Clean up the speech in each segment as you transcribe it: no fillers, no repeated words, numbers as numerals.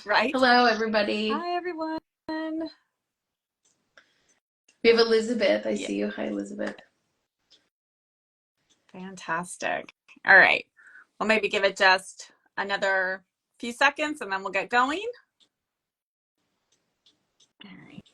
right? Hello, everybody. Hi, everyone. We have Elizabeth. I Yeah, see you. Hi, Elizabeth. fantastic. All right. Well, maybe give it just another few seconds and then we'll get going. All right.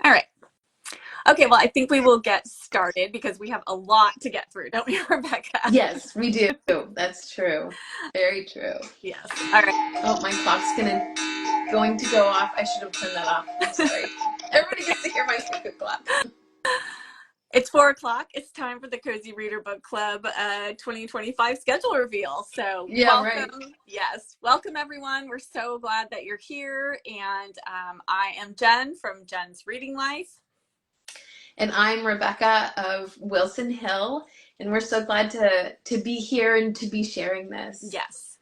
All right. Okay, well, I think we will get started because we have a lot to get through, don't we, Rebecca? Yes, we do. That's true. Very true. Yes. All right. Oh, my clock's going to go off. I should have turned that off. I'm sorry. Everybody gets to hear my stupid clock. It's 4 o'clock. It's time for the Cozy Reader Book Club 2025 schedule reveal. So Yeah, right. welcome. Yes. Welcome, everyone. We're so glad that you're here. And I am Jen from Jen's Reading Life. And I'm Rebecca of Wilson Hill, and we're so glad to be here and to be sharing this. Yes,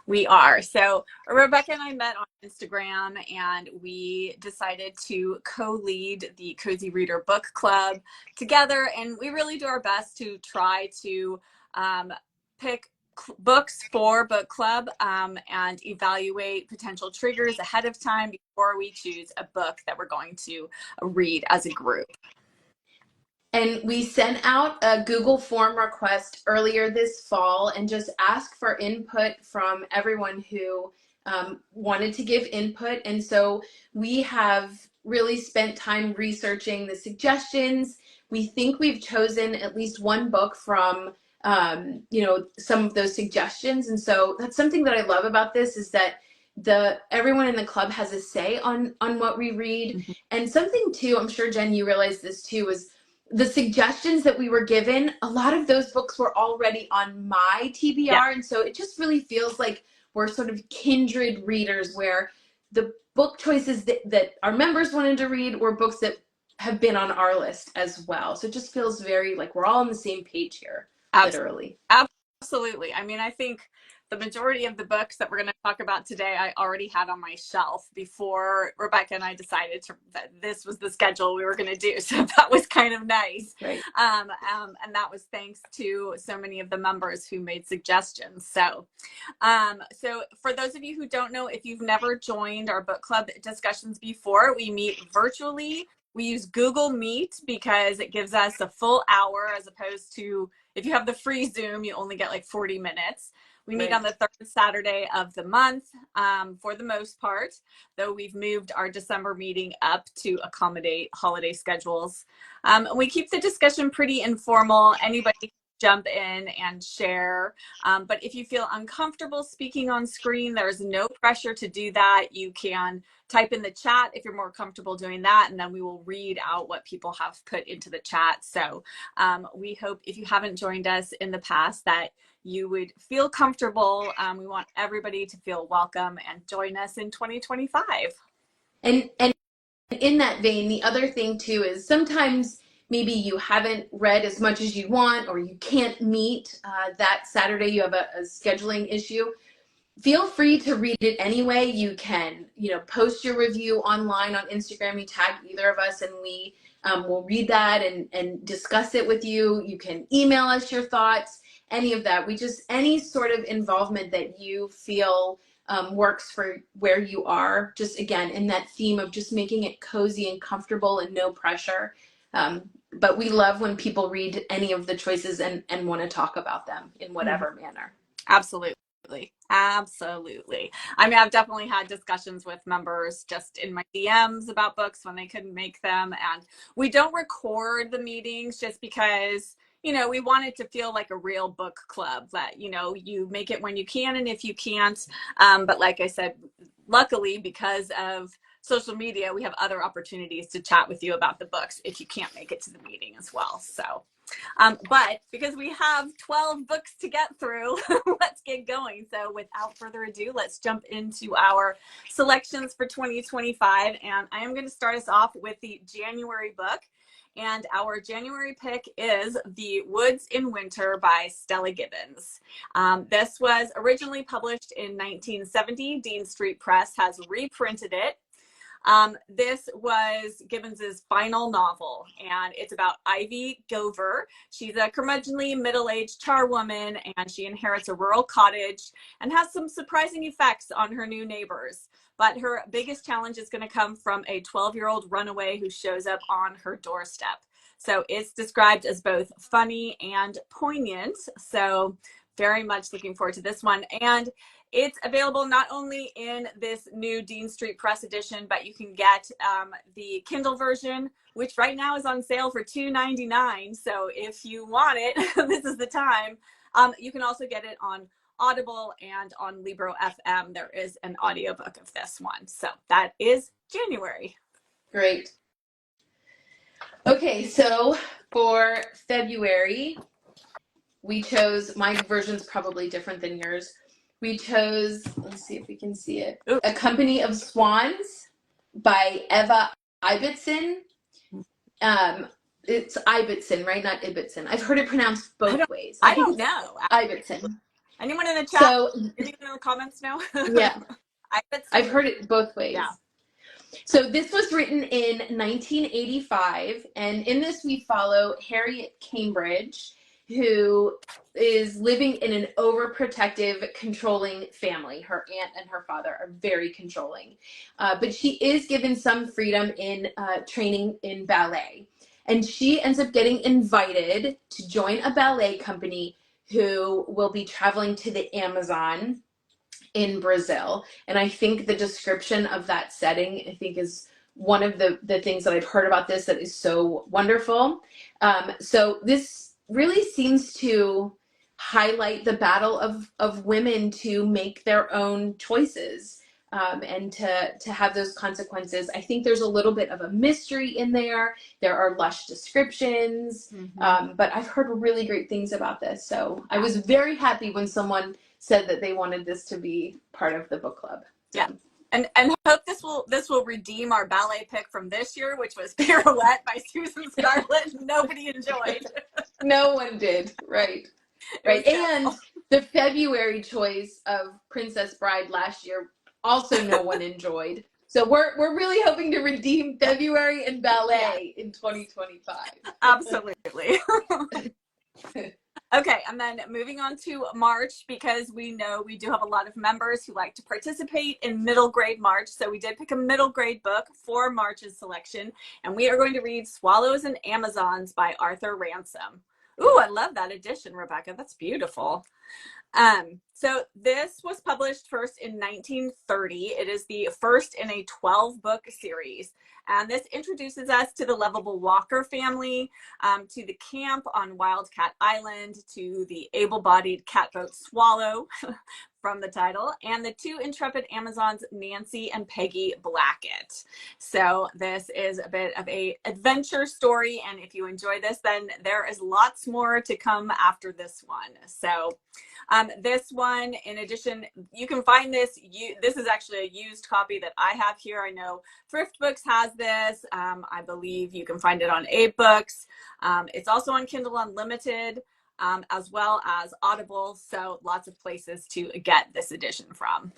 we are. So Rebecca and I met on Instagram and we decided to co-lead the Cozy Reader Book Club together. And we really do our best to try to pick books for book club and evaluate potential triggers ahead of time before we choose a book that we're going to read as a group. And we sent out a Google form request earlier this fall and just asked for input from everyone who wanted to give input. And so we have really spent time researching the suggestions. We think we've chosen at least one book from some of those suggestions. And so that's something that I love about this is that everyone in the club has a say on what we read. Mm-hmm. And something too, I'm sure Jen, you realize this too, is the suggestions that we were given, a lot of those books were already on my TBR. Yeah. And so it just really feels like we're sort of kindred readers where the book choices that our members wanted to read were books that have been on our list as well. So it just feels very like we're all on the same page here, literally. Absolutely. I mean, I think the majority of the books that we're going to talk about today, I already had on my shelf before Rebecca and I decided that this was the schedule we were going to do. So that was kind of nice. Right. And that was thanks to so many of the members who made suggestions. So for those of you who don't know, if you've never joined our book club discussions before, we meet virtually. We use Google Meet because it gives us a full hour as opposed to if you have the free Zoom, you only get like 40 minutes. We meet on the third Saturday of the month for the most part, though we've moved our December meeting up to accommodate holiday schedules. We keep the discussion pretty informal. Anybody can jump in and share. But if you feel uncomfortable speaking on screen, there's no pressure to do that. You can type in the chat if you're more comfortable doing that, and then we will read out what people have put into the chat. So we hope if you haven't joined us in the past that you would feel comfortable. We want everybody to feel welcome and join us in 2025. And in that vein, the other thing too is sometimes maybe you haven't read as much as you want or you can't meet that Saturday, you have a scheduling issue. Feel free to read it anyway. You can, post your review online on Instagram. You tag either of us and we will read that and discuss it with you. You can email us your thoughts, any of that. Any sort of involvement that you feel works for where you are. Just again, in that theme of just making it cozy and comfortable and no pressure. But we love when people read any of the choices and want to talk about them in whatever manner. Absolutely. Absolutely. I mean, I've definitely had discussions with members just in my DMs about books when they couldn't make them. And we don't record the meetings just because, we want it to feel like a real book club that, you make it when you can and if you can't. But like I said, luckily, because of social media, we have other opportunities to chat with you about the books if you can't make it to the meeting as well. So but because we have 12 books to get through, let's get going. So without further ado, let's jump into our selections for 2025. And I am going to start us off with the January book. And our January pick is The Woods in Winter by Stella Gibbons. This was originally published in 1970. Dean Street Press has reprinted it. This was Gibbons's final novel, and it's about Ivy Gover. She's a curmudgeonly middle-aged charwoman, and she inherits a rural cottage and has some surprising effects on her new neighbors. But her biggest challenge is going to come from a 12-year-old runaway who shows up on her doorstep. So it's described as both funny and poignant. So very much looking forward to this one. And it's available not only in this new Dean Street Press edition, but you can get the Kindle version, which right now is on sale for $2.99. So if you want it, this is the time. You can also get it on Audible and on Libro FM. There is an audiobook of this one. So that is January. Great. Okay, so for February, we chose, my version's probably different than yours. We chose, let's see if we can see it, Ooh. A Company of Swans by Eva Ibbotson. It's Ibbotson, right? Not Ibbotson. I've heard it pronounced both ways. I don't know. Ibbotson. Anyone in the chat? So, anyone in the comments know? Yeah. Ibbotson. I've heard it both ways. Yeah. So this was written in 1985, and in this we follow Harriet Cambridge, who is living in an overprotective, controlling family. Her aunt and her father are very controlling, but she is given some freedom in training in ballet, and she ends up getting invited to join a ballet company who will be traveling to the Amazon in Brazil. And I think the description of that setting, I think, is one of the things that I've heard about this that is so wonderful. So this really seems to highlight the battle of women to make their own choices, and to have those consequences. I think there's a little bit of a mystery in there. There are lush descriptions, but I've heard really great things about this. So I was very happy when someone said that they wanted this to be part of the book club. Yeah. And hope this will redeem our ballet pick from this year, which was Pirouette by Susan Scarlett. Nobody enjoyed. No one did. Right. Right. And the February choice of Princess Bride last year, also no one enjoyed. So we're really hoping to redeem February and ballet in 2025. Absolutely. Okay, and then moving on to March, because we know we do have a lot of members who like to participate in middle grade March. So we did pick a middle grade book for March's selection, and we are going to read Swallows and Amazons by Arthur Ransom. Ooh, I love that edition, Rebecca. That's beautiful. So this was published first in 1930. It is the first in a 12-book series. And this introduces us to the lovable Walker family, to the camp on Wildcat Island, to the able-bodied catboat Swallow from the title, and the two intrepid Amazons, Nancy and Peggy Blackett. So this is a bit of an adventure story, and if you enjoy this, then there is lots more to come after this one. So this one, in addition, you can find this. This is actually a used copy that I have here. I know Thrift Books has this. I believe you can find it on Abe Books. It's also on Kindle Unlimited, as well as Audible. So lots of places to get this edition from.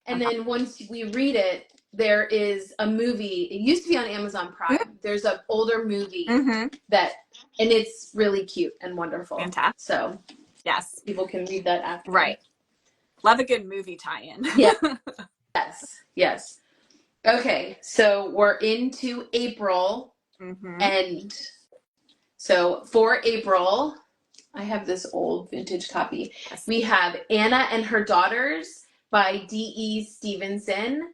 And then once we read it, there is a movie. It used to be on Amazon Prime. There's an older movie and it's really cute and wonderful. Fantastic. So yes, people can read that after. Right. Love a good movie tie-in. Yeah. Yes. Okay, so we're into April, and so for April, I have this old vintage copy. Yes. We have Anna and Her Daughters by D.E. Stevenson.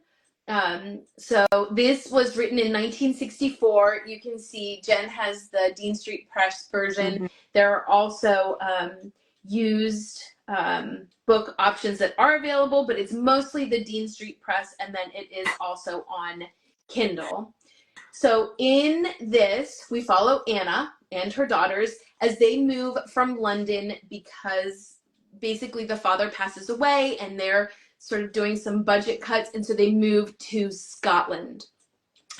So this was written in 1964. You can see Jen has the Dean Street Press version. There are also used book options that are available, but it's mostly the Dean Street Press, and then it is also on Kindle. So in this, we follow Anna and her daughters as they move from London because basically the father passes away and they're sort of doing some budget cuts, and so they move to Scotland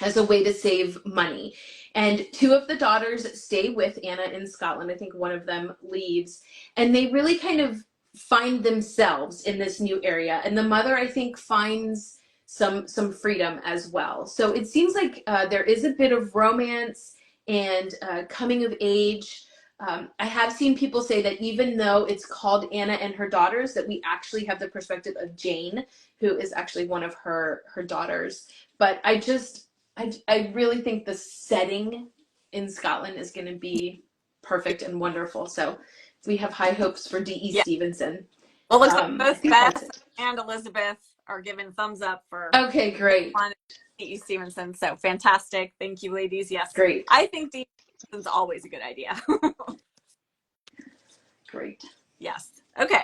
as a way to save money. And two of the daughters stay with Anna in Scotland. I think one of them leaves, and they really kind of find themselves in this new area. And the mother, I think, finds some freedom as well. So it seems like there is a bit of romance and coming of age. I have seen people say that even though it's called Anna and Her Daughters, that we actually have the perspective of Jane, who is actually one of her daughters. But I really think the setting in Scotland is going to be perfect and wonderful. So we have high hopes for D.E. Yeah. Stevenson. Well, it looks like I both think that's Beth it. and Elizabeth are giving thumbs up for Okay, great. D.E. Stevenson. So fantastic. Thank you, ladies. Yes. Great. I think D.E. Stevenson's always a good idea. Great. Yes. Okay.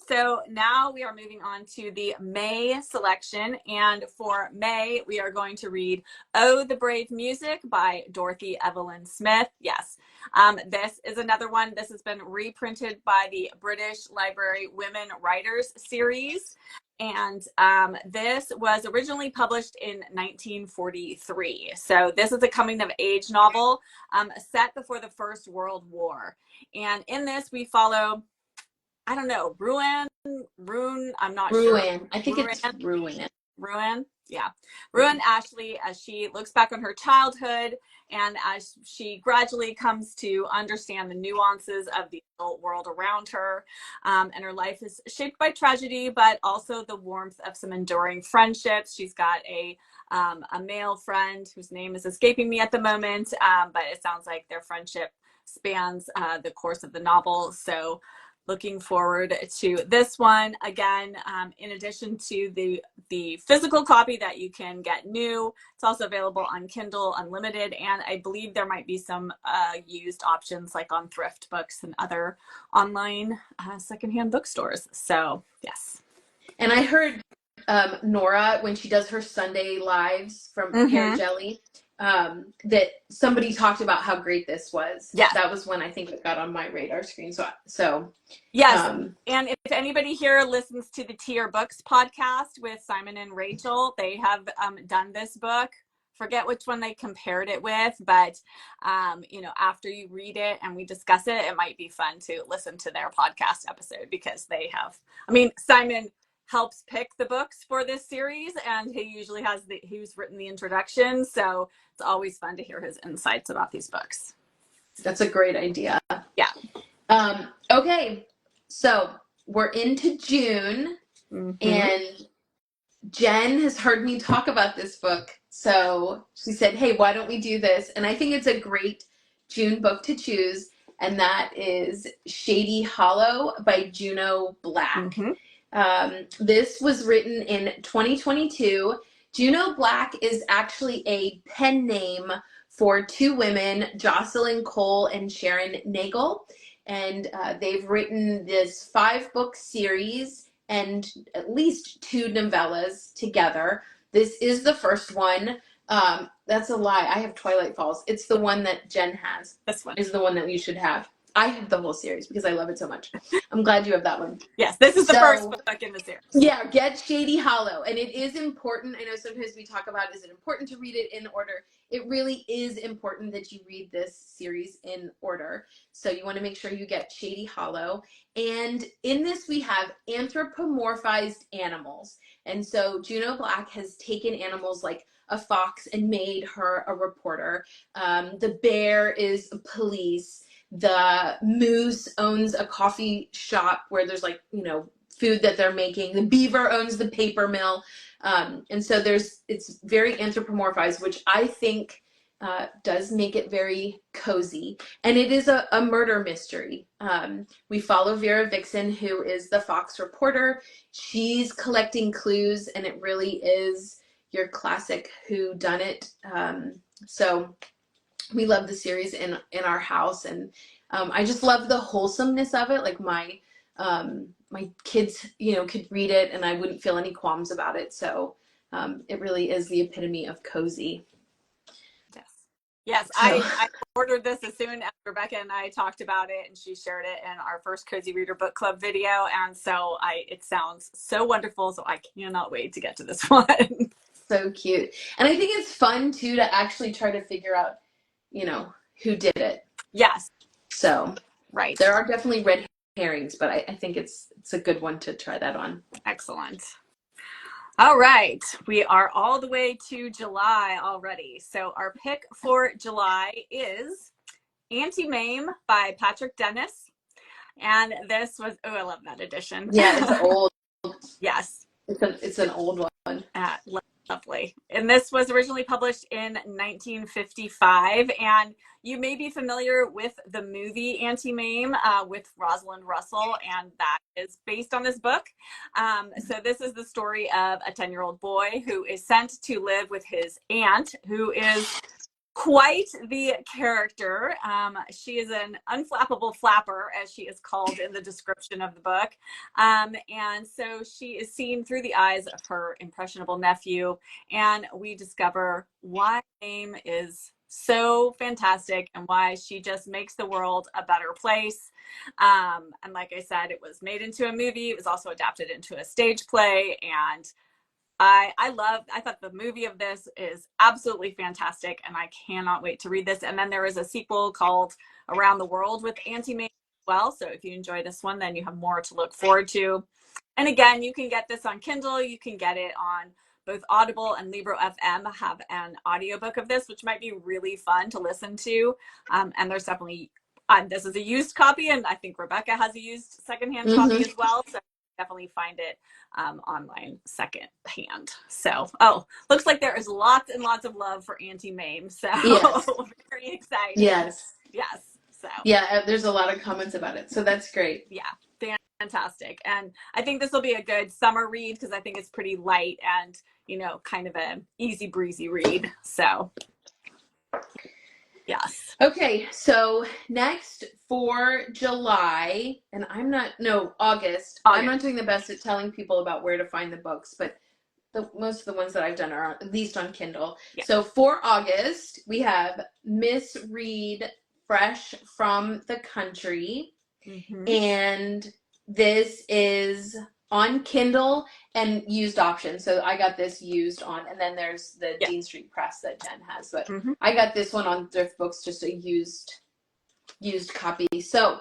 So now we are moving on to the May selection. And for May, we are going to read Oh, the Brave Music by Dorothy Evelyn Smith. Yes. This is another one. This has been reprinted by the British Library Women Writers series. And this was originally published in 1943. So this is a coming of age novel set before the First World War. And in this, we follow, I don't know, Rune, I'm not sure. I think it's Ruin, yeah. Ruin Ashley as she looks back on her childhood and as she gradually comes to understand the nuances of the adult world around her. And her life is shaped by tragedy, but also the warmth of some enduring friendships. She's got a male friend whose name is escaping me at the moment, but it sounds like their friendship spans the course of the novel. So looking forward to this one. Again, in addition to the physical copy that you can get new, it's also available on Kindle Unlimited, and I believe there might be some used options like on Thrift Books and other online secondhand bookstores. So yes. And I heard Nora, when she does her Sunday lives from Pear Jelly, that somebody talked about how great this was. Yeah. That was when I think it got on my radar screen. So yes. And if anybody here listens to the Tier Books podcast with Simon and Rachel, they have done this book. Forget which one they compared it with, but after you read it and we discuss it, it might be fun to listen to their podcast episode because they have, Simon helps pick the books for this series, and he usually has he's written the introduction, so it's always fun to hear his insights about these books. That's a great idea. Yeah. Okay, so we're into June, and Jen has heard me talk about this book, so she said, hey, why don't we do this? And I think it's a great June book to choose, and that is Shady Hollow by Juno Black. This was written in 2022. Juno Black is actually a pen name for two women, Jocelyn Cole and Sharon Nagel, and they've written this 5-book series and at least 2 novellas together. This is the first one. That's a lie. I have Twilight Falls. It's the one that Jen has. This one is the one that you should have. I have the whole series because I love it so much. I'm glad you have that one. Yes, this is the first book in the series. Yeah, get Shady Hollow. And it is important. I know sometimes we talk about, is it important to read it in order? It really is important that you read this series in order. So you want to make sure you get Shady Hollow. And in this we have anthropomorphized animals. And so Juno Black has taken animals like a fox and made her a reporter. The bear is police. The moose owns a coffee shop where there's food that they're making. The beaver owns the paper mill. And so it's very anthropomorphized, which I think does make it very cozy. And it is a murder mystery. We follow Vera Vixen, who is the Fox reporter. She's collecting clues, and it really is your classic whodunit. So we love the series in our house, and I just love the wholesomeness of it. Like my kids, could read it and I wouldn't feel any qualms about it. So it really is the epitome of cozy. Yes. So. I ordered this as soon as Rebecca and I talked about it, and she shared it in our first Cozy Reader Book Club video. And so it sounds so wonderful. So I cannot wait to get to this one. So cute. And I think it's fun too to actually try to figure out, who did it. Yes. So right. There are definitely red herrings, but I think it's a good one to try that on. Excellent. All right, we are all the way to July already. So our pick for July is Anti-Mame by Patrick Dennis. And this was, oh, I love that edition. Yeah, it's old. Yes. It's an old one. Lovely. And this was originally published in 1955. And you may be familiar with the movie Anti-Mame with Rosalind Russell, and that is based on this book. So this is the story of a 10-year-old boy who is sent to live with his aunt, who is quite the character. She is an unflappable flapper, as she is called in the description of the book. And so she is seen through the eyes of her impressionable nephew, and we discover why Mame is so fantastic and why she just makes the world a better place. And like I said, it was made into a movie. It was also adapted into a stage play, and I thought the movie of this is absolutely fantastic, and I cannot wait to read this. And then there is a sequel called Around the World with Anti-Mame as well. So if you enjoy this one, then you have more to look forward to. And again, you can get this on Kindle. You can get it on both Audible and Libro FM have an audiobook of this, which might be really fun to listen to. And there's definitely, this is a used copy, and I think Rebecca has a used secondhand copy as well. So definitely find it online secondhand. So, looks like there is lots and lots of love for Anti-Mame. So, yes. Very excited. Yes. Yes. So, yeah, there's a lot of comments about it. So that's great. Yeah, fantastic. And I think this will be a good summer read because I think it's pretty light and, kind of an easy breezy read. So, yes. Okay, so next for July, and August. I'm not doing the best at telling people about where to find the books, but most of the ones that I've done are at least on Kindle. Yeah. So for August, we have Miss Read Fresh from the Country. Mm-hmm. And this is on Kindle and used option. So I got this used on, and then there's the Dean Street Press that Jen has. But I got this one on Thrift Books, just a used copy. So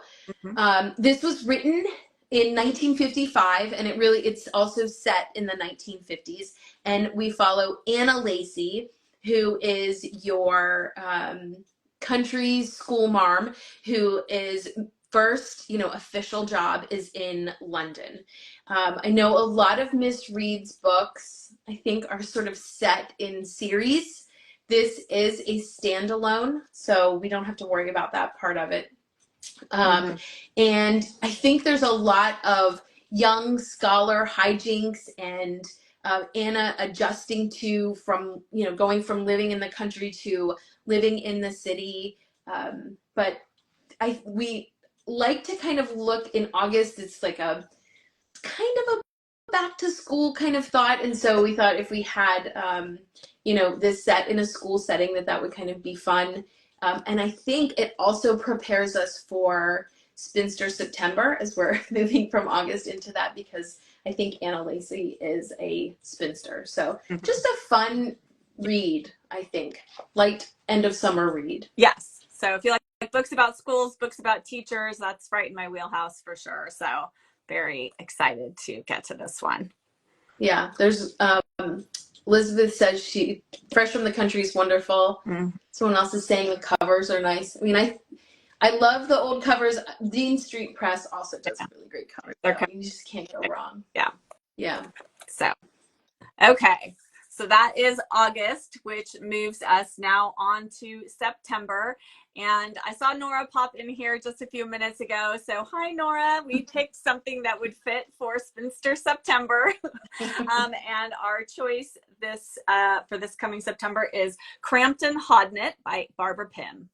this was written in 1955, and it's also set in the 1950s. And we follow Anna Lacey, who is your country school marm, who is first, official job is in London. I know a lot of Miss Read's books, I think, are sort of set in series. This is a standalone, so we don't have to worry about that part of it. And I think there's a lot of young scholar hijinks and Anna adjusting from going from living in the country to living in the city. But we like to kind of look in August. It's like a kind of a back to school kind of thought. And so we thought if we had, this set in a school setting, that would kind of be fun. And I think it also prepares us for Spinster September as we're moving from August into that, because I think Anna Lacey is a spinster. So just a fun read, I think. Light end of summer read. Yes. So if you like books about schools, books about teachers, that's right in my wheelhouse for sure. So very excited to get to this one. Yeah. There's Elizabeth says she Fresh from the Country is wonderful. Someone else is saying the covers are nice. I mean, I love the old covers. Dean Street Press also does really great covers. You just can't go wrong. Yeah. So, okay. So that is August, which moves us now on to September. And I saw Nora pop in here just a few minutes ago. So hi, Nora. We picked something that would fit for Spinster September. And our choice for this coming September is Crampton Hodnett by Barbara Pym.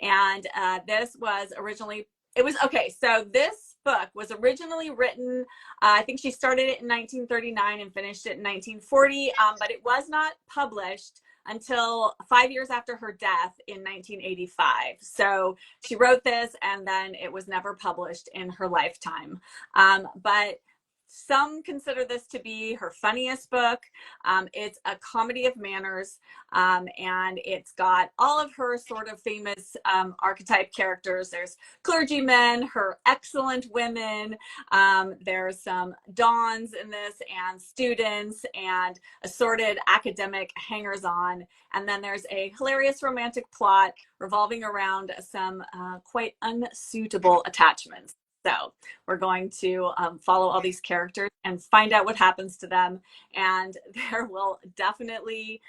And this was originally, so this book was originally written, I think she started it in 1939 and finished it in 1940, but it was not published until 5 years after her death in 1985. So she wrote this and then it was never published in her lifetime. But some consider this to be her funniest book. It's a comedy of manners, and it's got all of her sort of famous archetype characters. There's clergymen, her excellent women, there's some dons in this, and students, and assorted academic hangers-on. And then there's a hilarious romantic plot revolving around some quite unsuitable attachments. So we're going to follow all these characters and find out what happens to them. And there will definitely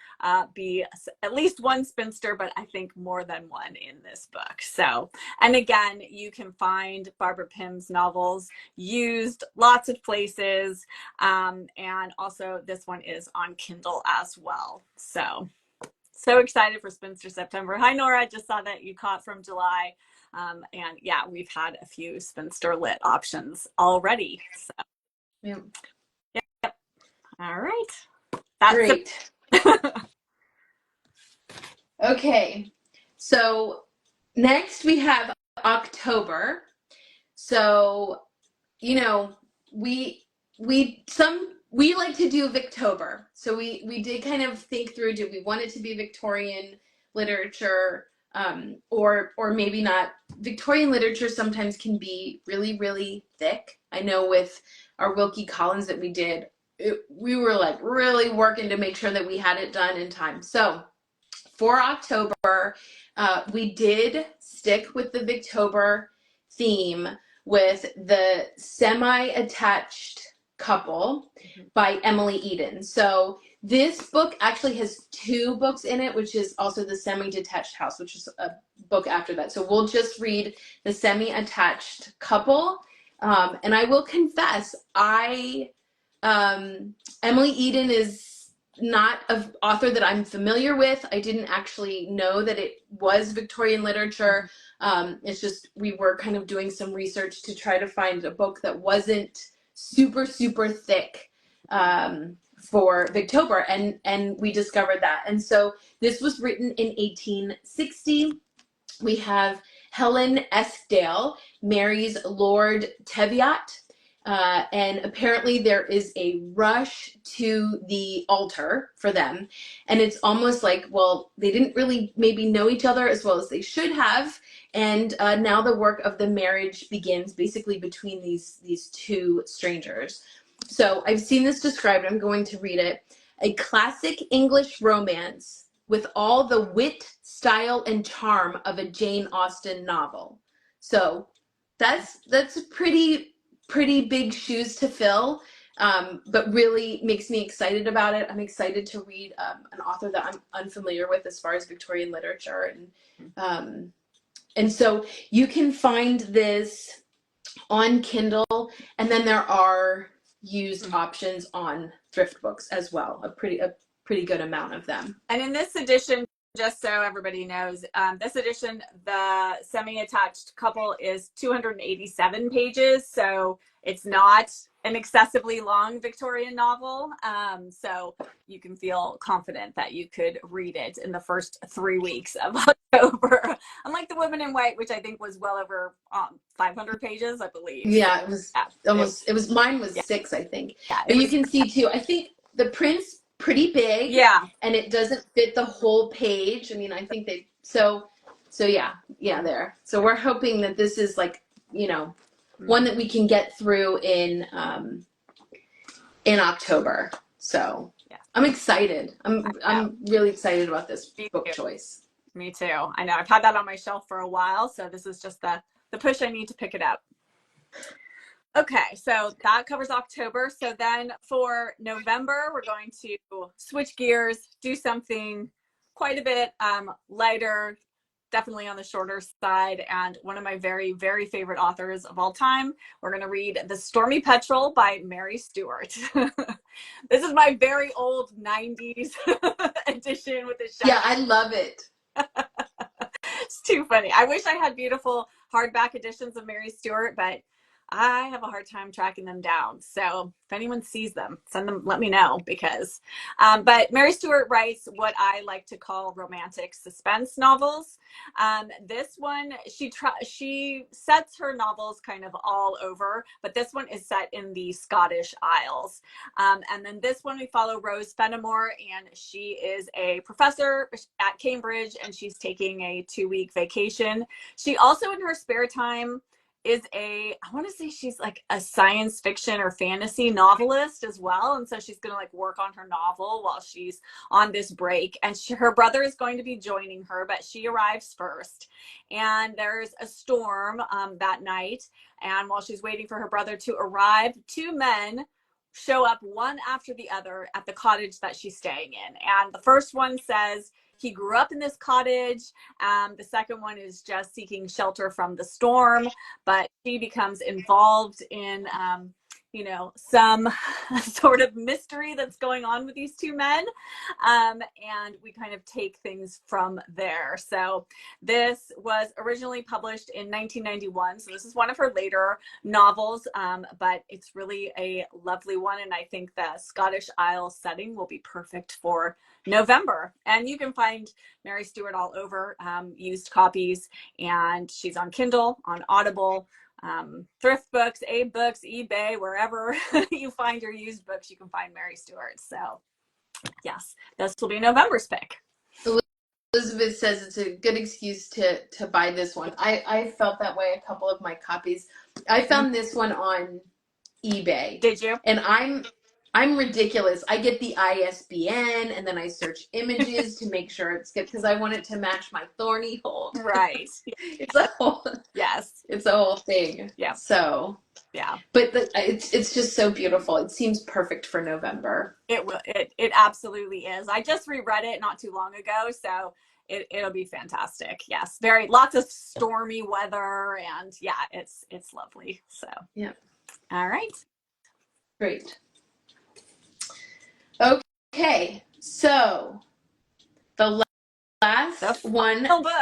be at least one spinster, but I think more than one in this book. So, and again, you can find Barbara Pym's novels used lots of places. And also this one is on Kindle as well. So excited for Spinster September. Hi, Nora. I just saw that you caught from July. And yeah, we've had a few Spinster Lit options already. So, Yeah. Yep. All right. That's great. Okay. So next we have October. So, you know, we like to do Victober. So we did kind of think through, do we want it to be Victorian literature, or maybe not. Victorian literature sometimes can be really, really thick. I know with our Wilkie Collins that we did, we were like really working to make sure that we had it done in time. So for October, we did stick with the Victober theme with the Semi-Attached Couple by Emily Eden. So this book actually has 2 books in it, which is also the Semi-Detached House, which is a book after that. So we'll just read the Semi-Attached Couple. And I will confess, Emily Eden is not an author that I'm familiar with. I didn't actually know that it was Victorian literature. It's just we were kind of doing some research to try to find a book that wasn't super, super thick for Victober, and we discovered that. And so this was written in 1860. We have Helen Eskdale marries Lord Teviot. And apparently there is a rush to the altar for them. And it's almost like, well, they didn't really maybe know each other as well as they should have. And now the work of the marriage begins basically between these 2 strangers. So I've seen this described. I'm going to read it. A classic English romance with all the wit, style, and charm of a Jane Austen novel. So that's a pretty big shoes to fill, but really makes me excited about it. I'm excited to read an author that I'm unfamiliar with as far as Victorian literature, and so you can find this on Kindle, and then there are used options on thrift books as well. A pretty good amount of them. And in this edition, just so everybody knows, this edition, the Semi-Attached Couple is 287 pages. So it's not an excessively long Victorian novel. So you can feel confident that you could read it in the first 3 weeks of October. Unlike The Woman in White, which I think was well over 500 pages, I believe. Yeah, it was mine was 6, I think. Yeah, but you can see too, I think the print's pretty big. Yeah. And it doesn't fit the whole page. I mean, I think so yeah, there. So we're hoping that this is like, one that we can get through in October. So yeah. I'm excited. I'm really excited about this book choice. Me too. I know. I've had that on my shelf for a while, so this is just the push I need to pick it up. Okay, so that covers October. So then for November, we're going to switch gears, do something quite a bit lighter, definitely on the shorter side, and one of my very, very favorite authors of all time. We're going to read The Stormy Petrel by Mary Stewart. This is my very old 90s edition with the shiny. Yeah, I love it. It's too funny. I wish I had beautiful hardback editions of Mary Stewart, but I have a hard time tracking them down. So if anyone sees them, send them, let me know because, but Mary Stewart writes what I like to call romantic suspense novels. This one, she sets her novels kind of all over, but this one is set in the Scottish Isles. And then this one, we follow Rose Fenimore, and she is a professor at Cambridge, and she's taking a 2-week vacation. She also, in her spare time, is I want to say she's like a science fiction or fantasy novelist as well. And so she's going to like work on her novel while she's on this break. And her brother is going to be joining her, but she arrives first. And there's a storm that night. And while she's waiting for her brother to arrive, 2 men show up one after the other at the cottage that she's staying in. And the first one says, he grew up in this cottage. The second one is just seeking shelter from the storm, but she becomes involved in, some sort of mystery that's going on with these 2 men. And we kind of take things from there. So this was originally published in 1991. So this is one of her later novels, but it's really a lovely one. And I think the Scottish Isles setting will be perfect for November. And you can find Mary Stewart all over, used copies, and she's on Kindle, on Audible, thrift books, Abe Books, eBay, wherever you find your used books, you can find Mary Stewart. So yes, this will be November's pick. Elizabeth says it's a good excuse to buy this one. I felt that way a couple of my copies. I found this one on eBay. Did you? And I'm ridiculous. I get the ISBN and then I search images to make sure it's good because I want it to match my thorny hold. Right. It's a whole Yes. It's a whole thing. Yeah. So yeah. But it's just so beautiful. It seems perfect for November. It absolutely is. I just reread it not too long ago, so it'll be fantastic. Yes. Lots of stormy weather, and yeah, it's lovely. So yeah. All right. Great. Okay, so the last one. Final book.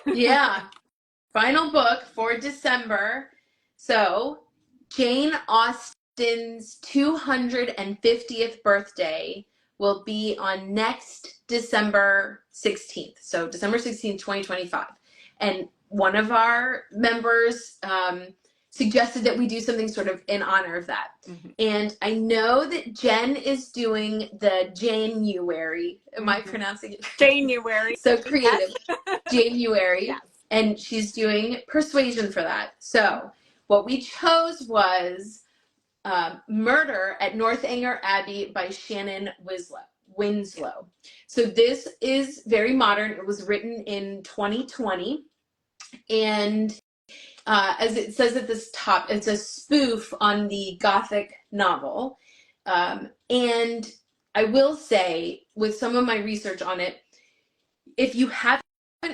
Yeah, final book for December. So Jane Austen's 250th birthday will be on next December 16th. So December 16th, 2025. And one of our members suggested that we do something sort of in honor of that. Mm-hmm. And I know that Jen is doing the January. Am I pronouncing it? January. So creative. Yes. January. Yes. And she's doing Persuasion for that. So what we chose was Murder at Northanger Abbey by Shannon Winslow. So this is very modern. It was written in 2020. And as it says at this top, it's a spoof on the Gothic novel. And I will say, with some of my research on it, if you haven't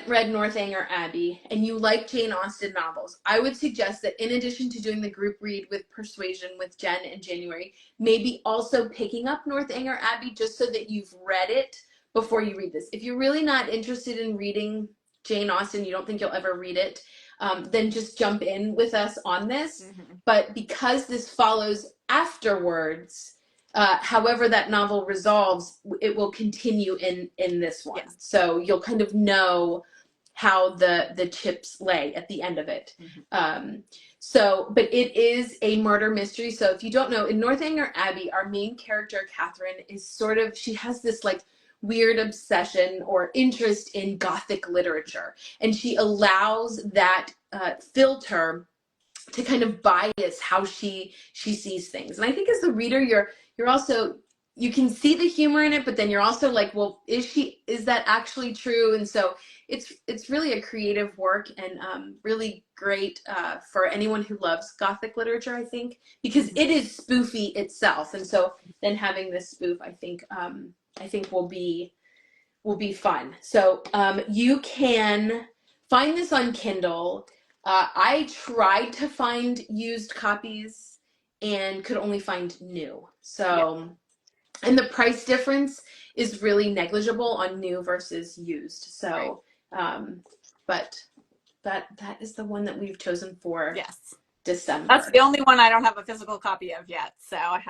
read Northanger Abbey and you like Jane Austen novels, I would suggest that in addition to doing the group read with Persuasion with Jen in January, maybe also picking up Northanger Abbey just so that you've read it before you read this. If you're really not interested in reading Jane Austen, you don't think you'll ever read it, then just jump in with us on this. Mm-hmm. But because this follows afterwards, however that novel resolves, it will continue in this one. Yes. So you'll kind of know how the chips lay at the end of it. Mm-hmm. But it is a murder mystery. So if you don't know, in Northanger Abbey, our main character, Catherine, is she has this like weird obsession or interest in Gothic literature. And she allows that filter to kind of bias how she sees things. And I think as the reader, you're also, you can see the humor in it, but then you're also like, well, is that actually true? And so it's really a creative work and really great for anyone who loves Gothic literature, I think, because it is spoofy itself. And so then having this spoof, I think will be fun. So you can find this on Kindle. I tried to find used copies and could only find new. So, and the price difference is really negligible on new versus used. So, but that is the one that we've chosen for December. That's the only one I don't have a physical copy of yet. So I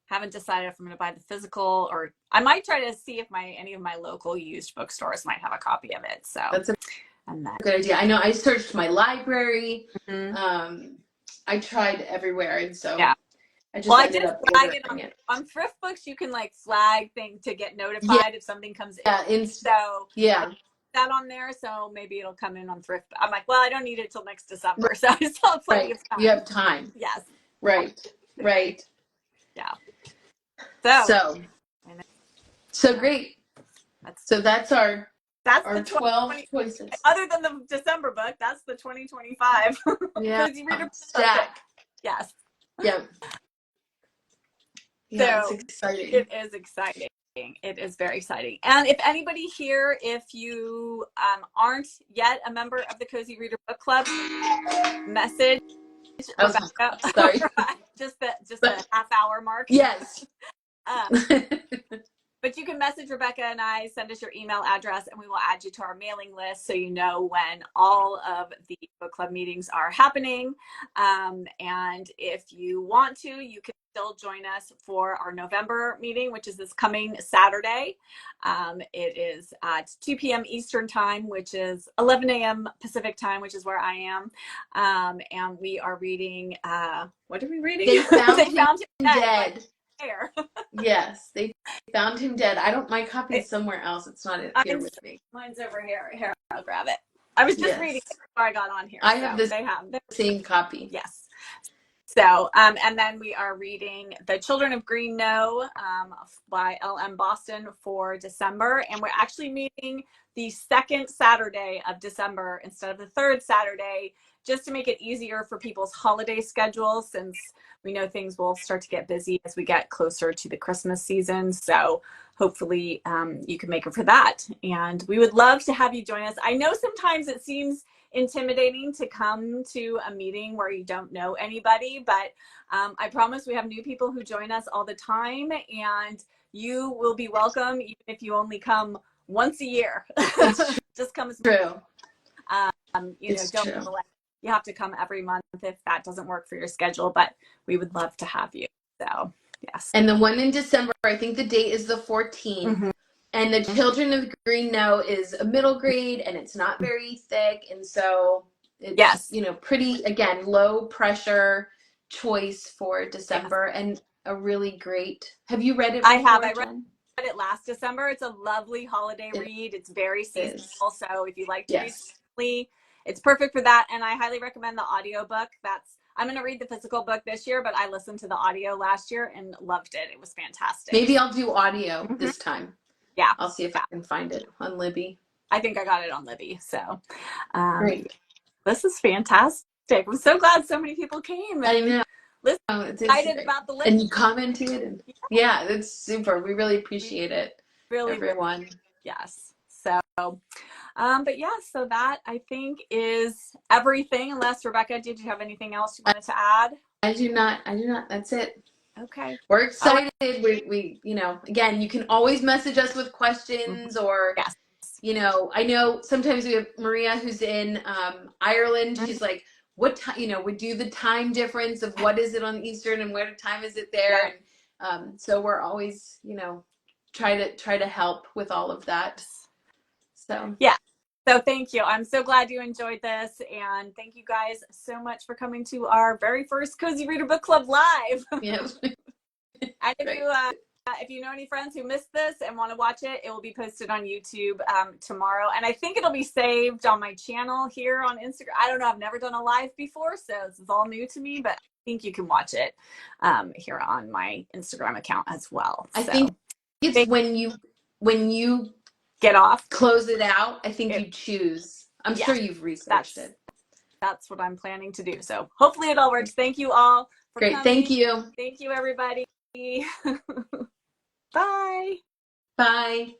haven't decided if I'm going to buy the physical, or I might try to see if any of my local used bookstores might have a copy of it. So that's a good idea. I know I searched my library. I tried everywhere, and so yeah. I just Well, I ended did up flag it ordering it. on Thrift Books. You can like flag thing to get notified if something comes in. So yeah, I put that on there, so maybe it'll come in on Thrift. I'm like, well, I don't need it till next December, so I still have plenty right. of time. You have time. Yes. Right. Right. Yeah. So great. So that's our the 12 choices. Other than the December book, that's the 2025 Cozy Reader stack. Yes. Yeah. Yeah, So it's exciting. it is exciting. It is very exciting. And if anybody here, if you aren't yet a member of the Cozy Reader Book Club, message Rebecca. Sorry. just the half-hour mark. Yes. But you can message Rebecca and I, send us your email address, and we will add you to our mailing list so you know when all of the book club meetings are happening. And if you want to, you can still join us for our November meeting, which is this coming Saturday. It is at 2 p.m. Eastern time, which is 11 a.m. Pacific time, which is where I am. And we are reading, what are we reading? They found him dead. Yes, they found him dead. My copy's somewhere else. It's not here with me. Mine's over here. Here, I'll grab it. I was just reading it before I got on here. I have the same copy. Yes. So, and then we are reading The Children of Green Know by L.M. Boston for December. And we're actually meeting the second Saturday of December instead of the third Saturday, just to make it easier for people's holiday schedules, since we know things will start to get busy as we get closer to the Christmas season. So hopefully you can make it for that. And we would love to have you join us. I know sometimes it seems intimidating to come to a meeting where you don't know anybody, but I promise we have new people who join us all the time, and you will be welcome even if you only come once a year. Just come as true. You have to come every month if that doesn't work for your schedule, but we would love to have you. So yes. And the one in December, I think the date is the 14th. And the Children of Green Know is a middle grade, and it's not very thick, and so it's pretty, again, low pressure choice for December, and a really great. Have you read it before, I have. I Jen? read it last December. It's a lovely holiday read. It's very seasonal, so if you like to read seasonally, it's perfect for that. And I highly recommend the audiobook. I'm going to read the physical book this year, but I listened to the audio last year and loved it. It was fantastic. Maybe I'll do audio this time. Yeah. I'll see if I can find it on Libby. I think I got it on Libby. So great. This is fantastic. I'm so glad so many people came. I know. It's excited about the list. And you commented. And yeah, that's super. We really appreciate it. Really, everyone. Yes. So, but yeah, so that I think is everything. Unless Rebecca, did you have anything else you wanted to add? I do not. That's it. Okay. We're excited. We again, you can always message us with questions or, I know sometimes we have Maria who's in Ireland. She's like, what time, we do the time difference of what is it on Eastern and what time is it there? And so we're always, try to help with all of that. So, yeah. So thank you. I'm so glad you enjoyed this. And thank you guys so much for coming to our very first Cozy Reader Book Club Live. Yeah. And if you know any friends who missed this and want to watch it, it will be posted on YouTube tomorrow. And I think it'll be saved on my channel here on Instagram. I don't know. I've never done a live before, so this is all new to me, but I think you can watch it here on my Instagram account as well. I think it's when you get off, close it out, I think you choose. I'm sure you've researched it. That's what I'm planning to do. So hopefully it all works. Thank you all for coming. Thank you. Thank you, everybody. Bye. Bye.